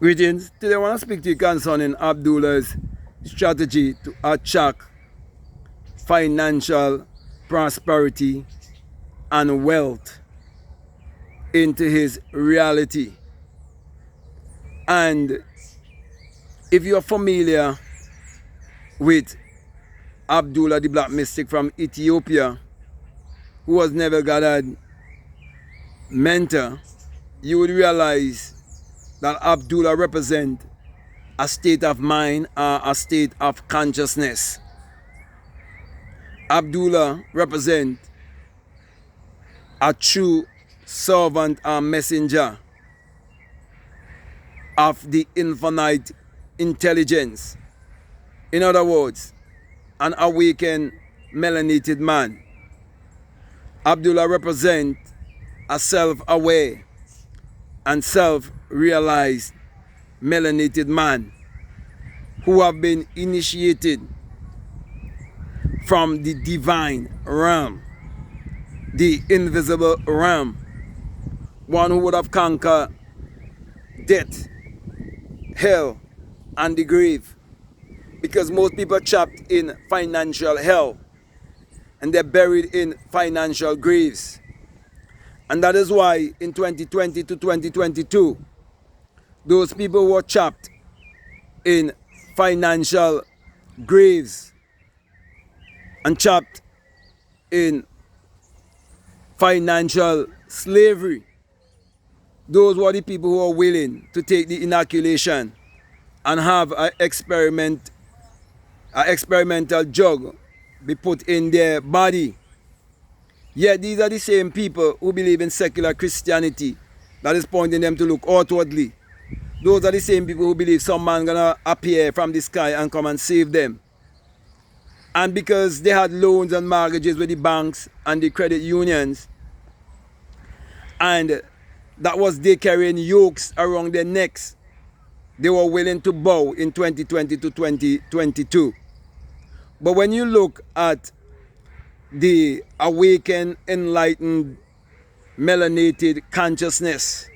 Greetings. Today I want to speak to you concerning Abdullah's strategy to attract financial prosperity and wealth into his reality. And if you're familiar with Abdullah the Black Mystic from Ethiopia, who was never God's mentor, you would realize that Abdullah represents a state of mind or a state of consciousness. Abdullah represents a true servant or messenger of the infinite intelligence. In other words, an awakened melanated man. Abdullah represents a self-aware and self-realized melanated man who have been initiated from the divine realm, the invisible realm, one who would have conquered death, hell, and the grave. Because most people are trapped in financial hell and they're buried in financial graves. And that is why in 2020 to 2022, those people who were trapped in financial graves and trapped in financial slavery, those were the people who are willing to take the inoculation and have an experimental drug be put in their body. Yet these are the same people who believe in secular Christianity that is pointing them to look outwardly. Those are the same people who believe some man gonna appear from the sky and come and save them. And because they had loans and mortgages with the banks and the credit unions, and that was they carrying yokes around their necks, they were willing to bow in 2020 to 2022. But when you look at the awakened, enlightened, melanated consciousness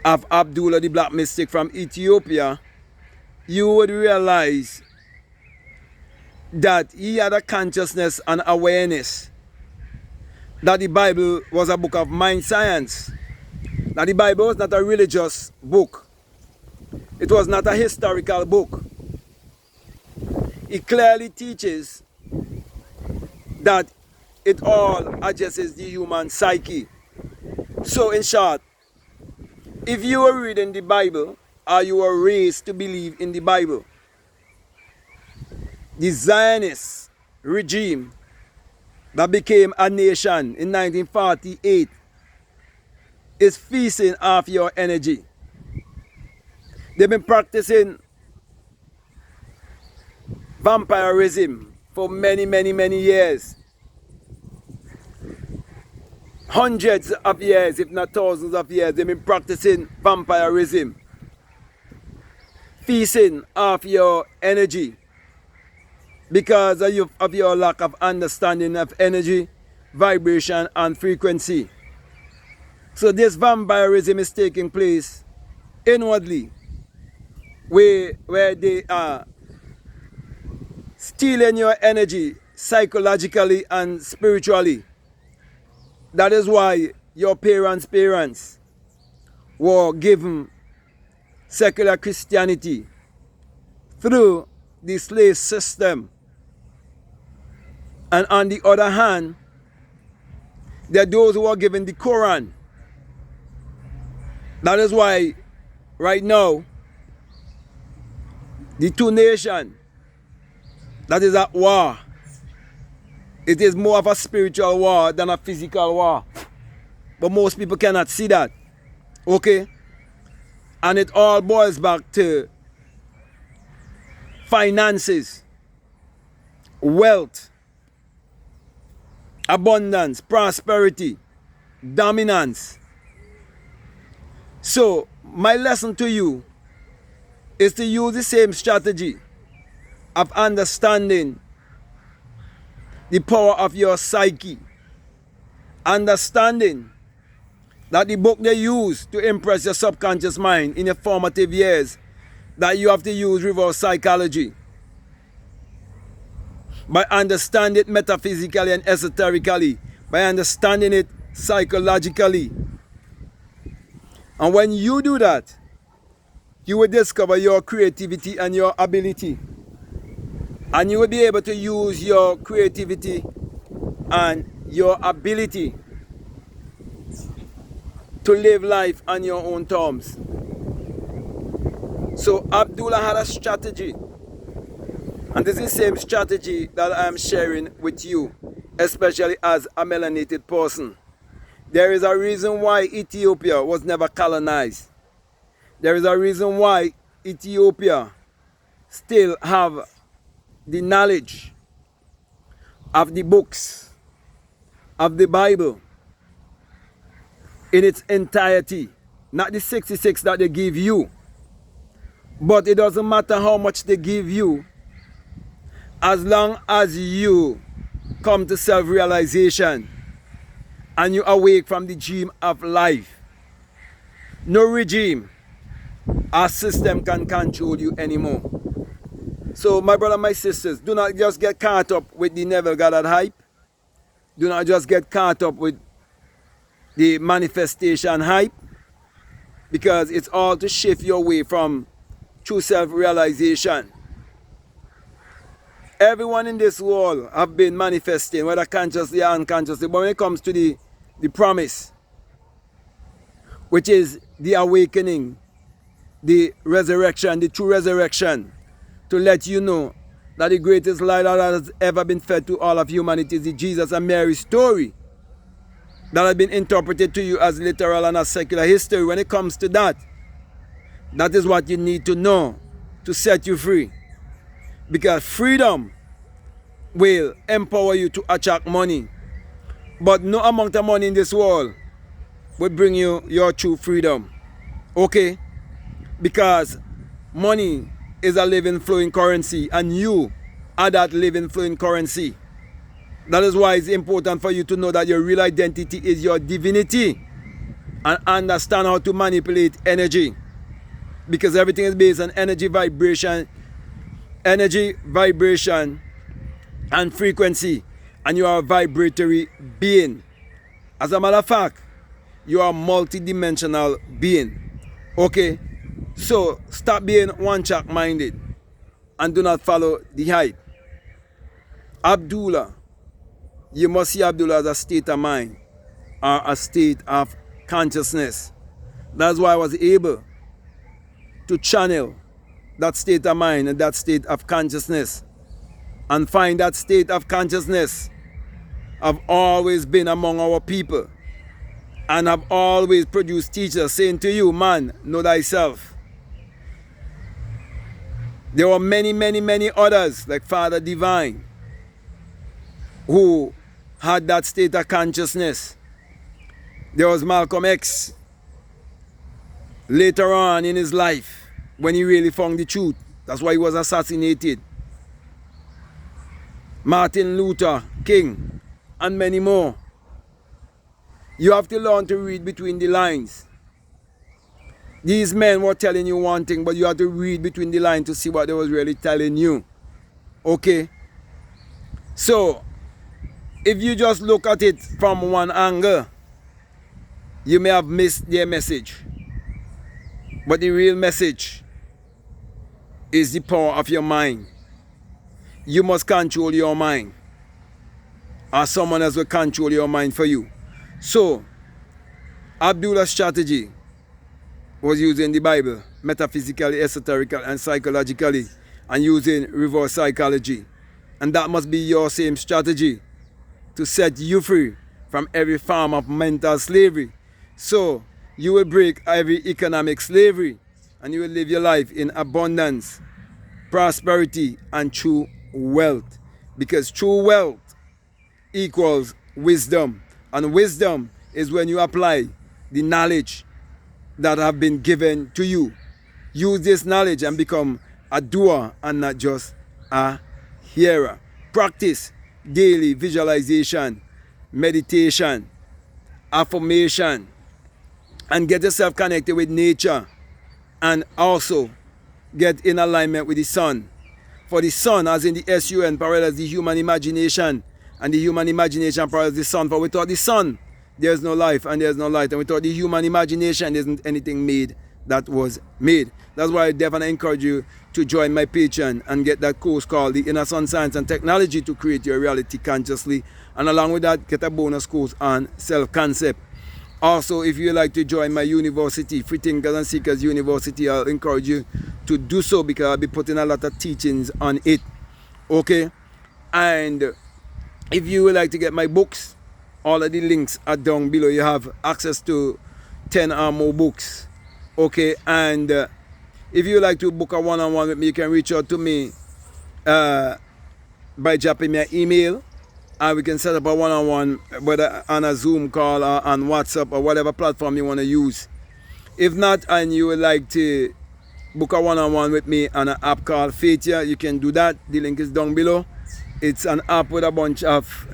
of Abdullah the Black Mystic from Ethiopia, you would realize that he had a consciousness and awareness that the Bible was a book of mind science. That the Bible was not a religious book. It was not a historical book. It clearly teaches that it all addresses the human psyche. So in short, if you are reading the Bible or you are raised to believe in the Bible, the Zionist regime that became a nation in 1948 is feasting off your energy. They've been practicing vampirism for many years. Hundreds of years, if not thousands of years, they've been practicing vampirism, feasting off your energy because of your lack of understanding of energy, vibration, and frequency. So this vampirism is taking place inwardly, where they are stealing your energy psychologically and spiritually. That is why your parents were given secular Christianity through the slave system. And on the other hand, there are those who are given the Quran. That is why right now, the two nations that is at war, it is more of a spiritual war than a physical war. But most people cannot see that. Okay? And it all boils back to finances, wealth, abundance, prosperity, dominance. So, my lesson to you is to use the same strategy of understanding the power of your psyche, understanding that the book they use to impress your subconscious mind in your formative years, that you have to use reverse psychology. By understanding it metaphysically and esoterically, by understanding it psychologically. And when you do that, you will discover your creativity and your ability. And you will be able to use your creativity and your ability to live life on your own terms. So Abdullah had a strategy. And this is the same strategy that I am sharing with you, especially as a melanated person. There is a reason why Ethiopia was never colonized. There is a reason why Ethiopia still have the knowledge of the books of the Bible in its entirety. Not the 66 that they give you. But it doesn't matter how much they give you, as long as you come to self-realization and you awake from the dream of life. No regime or system can control you anymore. So my brother, my sisters, do not just get caught up with the Neville Goddard hype. Do not just get caught up with the manifestation hype, because it's all to shift your way from true self-realization. Everyone in this world have been manifesting, whether consciously or unconsciously, but when it comes to the promise, which is the awakening, the resurrection, the true resurrection, to let you know that the greatest lie that has ever been fed to all of humanity is the Jesus and Mary story that has been interpreted to you as literal and as secular history. When it comes to that, that is what you need to know to set you free. Because freedom will empower you to attract money. But no amount of money in this world will bring you your true freedom. Okay? Because money is a living, flowing currency, and you are that living, flowing currency. That is why it's important for you to know that your real identity is your divinity, and understand how to manipulate energy. Because everything is based on energy, vibration, and frequency. And you are a vibratory being. As a matter of fact, you are a multi-dimensional being. Okay? So stop being one-track minded and do not follow the hype. Abdullah, you must see Abdullah as a state of mind or a state of consciousness. That's why I was able to channel that state of mind and that state of consciousness, and find that state of consciousness have always been among our people, and have always produced teachers saying to you, man, know thyself. There were many, many, many others like Father Divine who had that state of consciousness. There was Malcolm X later on in his life when he really found the truth. That's why he was assassinated. Martin Luther King and many more. You have to learn to read between the lines. These men were telling you one thing, but you have to read between the lines to see what they was really telling you. Okay? So, if you just look at it from one angle, you may have missed their message. But the real message is the power of your mind. You must control your mind, or someone else will control your mind for you. So, Abdullah's strategy was using the Bible, metaphysically, esoterically, and psychologically, and using reverse psychology. And that must be your same strategy to set you free from every form of mental slavery. So, you will break every economic slavery, and you will live your life in abundance, prosperity, and true wealth. Because true wealth equals wisdom. And wisdom is when you apply the knowledge that have been given to you. Use this knowledge and become a doer and not just a hearer. Practice daily visualization, meditation, affirmation, and get yourself connected with nature, and also get in alignment with the sun. For the sun, as in the sun, parallels the human imagination, and the human imagination parallels the sun. For without the sun, there's no life and there's no light, and without the human imagination, there isn't anything made that was made. That's why I definitely encourage you to join my Patreon and get that course called the Inner Sun Science and Technology to Create Your Reality Consciously, and along with that, get a bonus course on self-concept. Also, if you like to join my university, Free Thinkers and Seekers University, I'll encourage you to do so, because I'll be putting a lot of teachings on it. Okay? And if you would like to get my books, all of the links are down below. You have access to 10 or more books. Okay? And if you would like to book a one-on-one with me, you can reach out to me by dropping me an email, and we can set up a one-on-one, whether on a Zoom call or on WhatsApp or whatever platform you want to use. If not, and you would like to book a one-on-one with me on an app called Faithia, you can do that. The link is down below. It's an app with a bunch of,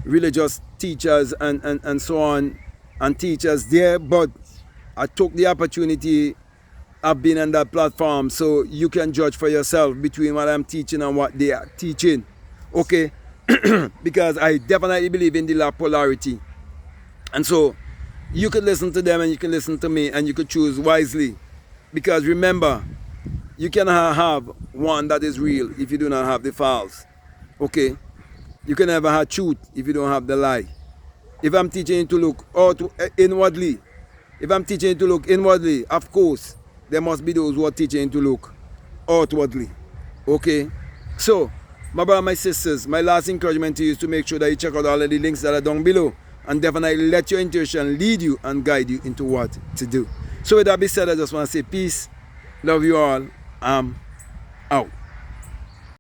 religious teachers and so on, and teachers there. But I took the opportunity of being on that platform, so you can judge for yourself between what I'm teaching and what they are teaching. Okay? Because I definitely believe in the law of polarity. And so you could listen to them and you can listen to me, and you could choose wisely. Because remember, you cannot have one that is real if you do not have the false. Okay? You can never have truth if you don't have the lie. If I'm teaching you to look inwardly, of course, there must be those who are teaching you to look outwardly. Okay? So, my brother, my sisters, my last encouragement to you is to make sure that you check out all of the links that are down below, and definitely let your intuition lead you and guide you into what to do. So with that being said, I just want to say peace, love you all, I'm out.